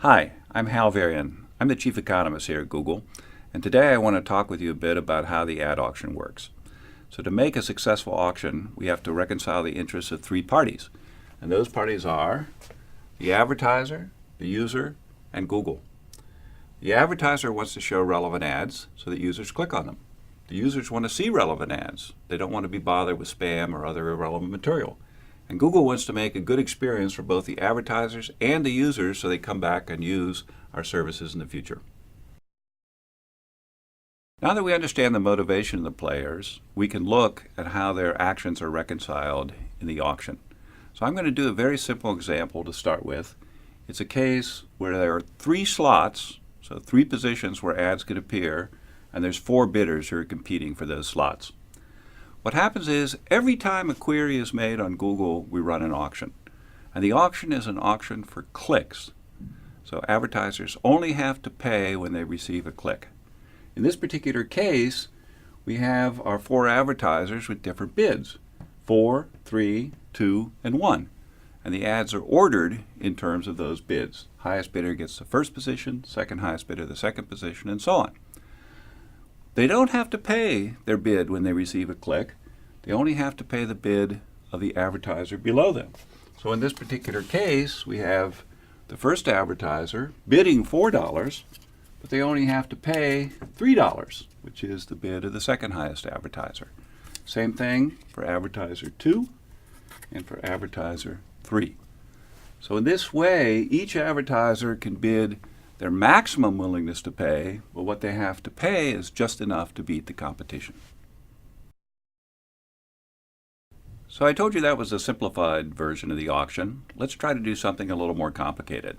Hi, I'm Hal Varian. I'm the Chief Economist here at Google, and today I want to talk with you a bit about how the ad auction works. So to make a successful auction, we have to reconcile the interests of three parties, and those parties are the advertiser, the user, and Google. The advertiser wants to show relevant ads so that users click on them. The users want to see relevant ads. They don't want to be bothered with spam or other irrelevant material. And Google wants to make a good experience for both the advertisers and the users so they come back and use our services in the future. Now that we understand the motivation of the players, we can look at how their actions are reconciled in the auction. So I'm going to do a very simple example to start with. It's a case where there are three slots, so three positions where ads could appear, and there's four bidders who are competing for those slots. What happens is every time a query is made on Google, we run an auction. And the auction is an auction for clicks. So advertisers only have to pay when they receive a click. In this particular case, we have our four advertisers with different bids: 4, 3, 2, and 1. And the ads are ordered in terms of those bids. Highest bidder gets the first position, second highest bidder the second position, and so on. They don't have to pay their bid when they receive a click. They only have to pay the bid of the advertiser below them. So in this particular case, we have the first advertiser bidding $4, but they only have to pay $3, which is the bid of the second highest advertiser. Same thing for advertiser 2 and for advertiser 3. So in this way, each advertiser can bid their maximum willingness to pay, but what they have to pay is just enough to beat the competition. So I told you that was a simplified version of the auction. Let's try to do something a little more complicated.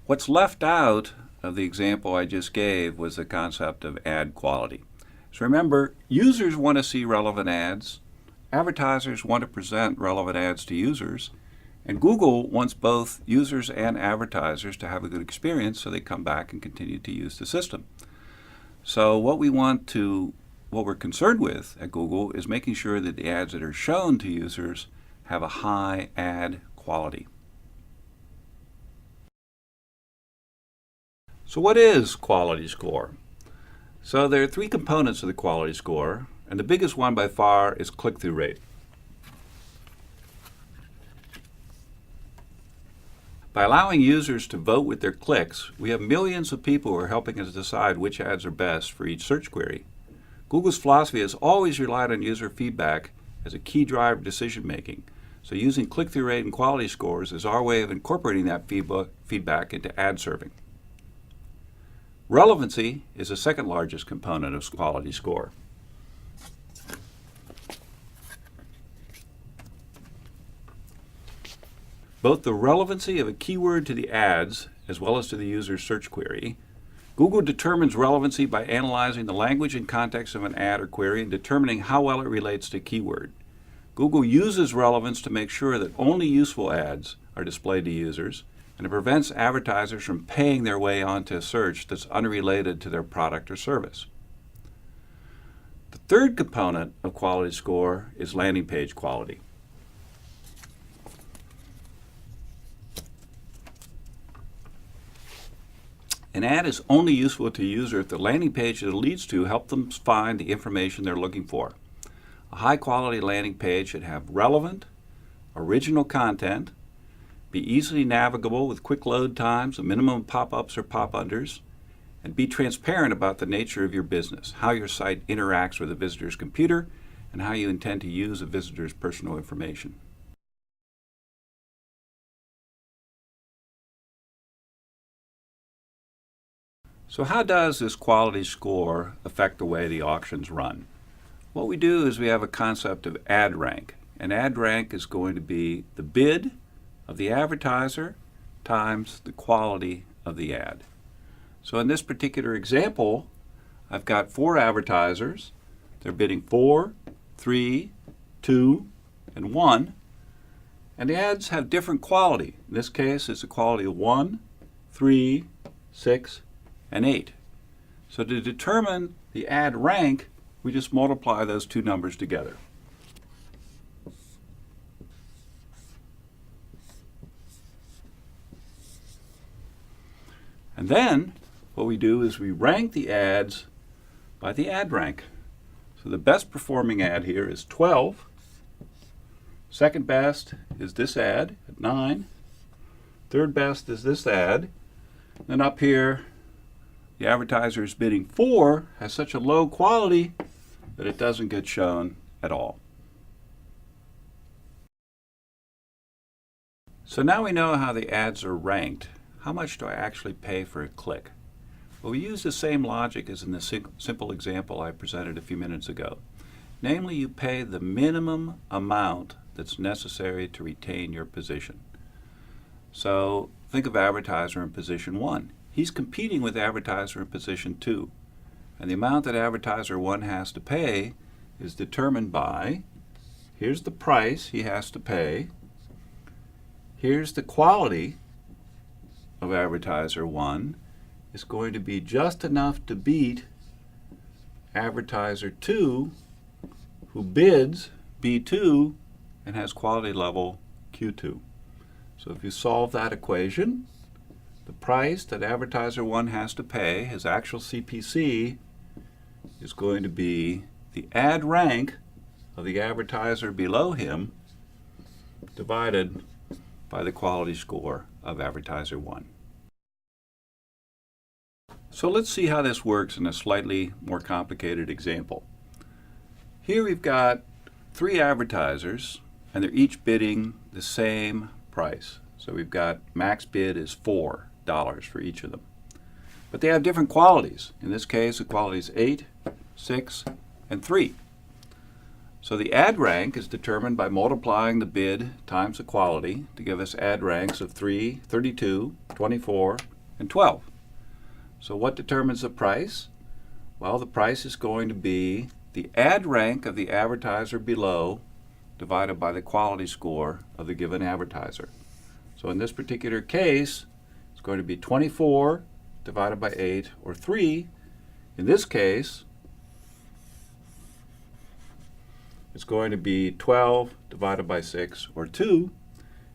What's left out of the example I just gave was the concept of ad quality. So remember, users want to see relevant ads, advertisers want to present relevant ads to users, and Google wants both users and advertisers to have a good experience so they come back and continue to use the system. So what we're concerned with at Google is making sure that the ads that are shown to users have a high ad quality. So what is quality score? So there are three components of the quality score, and the biggest one by far is click-through rate. By allowing users to vote with their clicks, we have millions of people who are helping us decide which ads are best for each search query. Google's philosophy has always relied on user feedback as a key driver of decision making. So using click-through rate and quality scores is our way of incorporating that feedback into ad serving. Relevancy is the second largest component of quality score. Both the relevancy of a keyword to the ads as well as to the user's search query. Google determines relevancy by analyzing the language and context of an ad or query and determining how well it relates to keyword. Google uses relevance to make sure that only useful ads are displayed to users, and it prevents advertisers from paying their way onto a search that's unrelated to their product or service. The third component of quality score is landing page quality. An ad is only useful to a user if the landing page that it leads to helps them find the information they're looking for. A high-quality landing page should have relevant, original content, be easily navigable with quick load times, a minimum pop-ups or pop-unders, and be transparent about the nature of your business, how your site interacts with a visitor's computer, and how you intend to use a visitor's personal information. So how does this quality score affect the way the auctions run? What we do is we have a concept of ad rank. And ad rank is going to be the bid of the advertiser times the quality of the ad. So in this particular example, I've got four advertisers. They're bidding 4, 3, 2, and 1. And the ads have different quality. In this case, it's a quality of 1, 3, 6, and 8. So to determine the ad rank, we just multiply those two numbers together. And then what we do is we rank the ads by the ad rank. So the best performing ad here is 12. Second best is this ad at 9. Third best is this ad. Then up here, the advertiser is bidding 4 has such a low quality that it doesn't get shown at all. So now we know how the ads are ranked. How much do I actually pay for a click? Well, we use the same logic as in the simple example I presented a few minutes ago. Namely, you pay the minimum amount that's necessary to retain your position. So think of advertiser in position 1. He's competing with advertiser in position 2. And the amount that advertiser 1 has to pay is determined by, here's the price he has to pay, here's the quality of advertiser 1, is going to be just enough to beat advertiser 2, who bids B2 and has quality level Q2. So if you solve that equation, the price that advertiser 1 has to pay, his actual CPC, is going to be the ad rank of the advertiser below him divided by the quality score of advertiser 1. So let's see how this works in a slightly more complicated example. Here we've got 3 advertisers, and they're each bidding the same price. So we've got max bid is $4 for each of them. But they have different qualities. In this case, the quality is 8, 6, and 3. So the ad rank is determined by multiplying the bid times the quality to give us ad ranks of 3, 32, 24, and 12. So what determines the price? Well, the price is going to be the ad rank of the advertiser below divided by the quality score of the given advertiser. So in this particular case, it's going to be 24 divided by 8, or 3. In this case, it's going to be 12 divided by 6, or 2.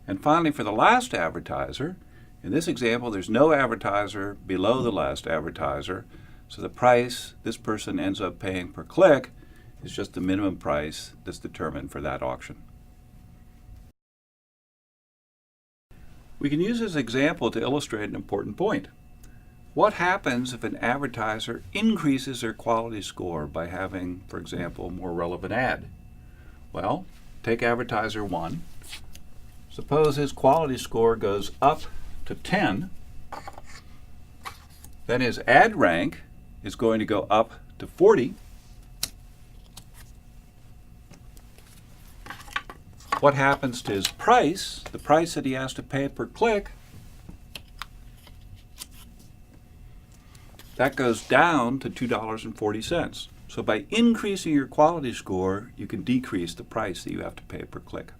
And finally, for the last advertiser, in this example, there's no advertiser below the last advertiser, so the price this person ends up paying per click is just the minimum price that's determined for that auction. We can use this example to illustrate an important point. What happens if an advertiser increases their quality score by having, for example, a more relevant ad? Well, take advertiser 1. Suppose his quality score goes up to 10. Then his ad rank is going to go up to 40. What happens to his price, the price that he has to pay per click? That goes down to $2.40. So by increasing your quality score, you can decrease the price that you have to pay per click.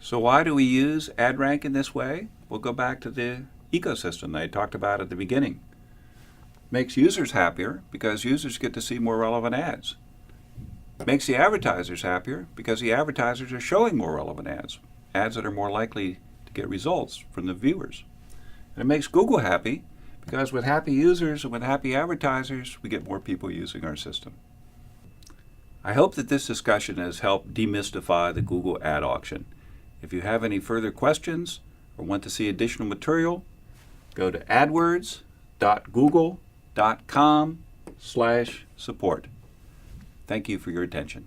So why do we use ad rank in this way? We'll go back to the ecosystem that I talked about at the beginning. Makes users happier because users get to see more relevant ads. Makes the advertisers happier because the advertisers are showing more relevant ads, ads that are more likely to get results from the viewers. And it makes Google happy because with happy users and with happy advertisers, we get more people using our system. I hope that this discussion has helped demystify the Google ad auction. If you have any further questions or want to see additional material, go to adwords.google.com/support. Thank you for your attention.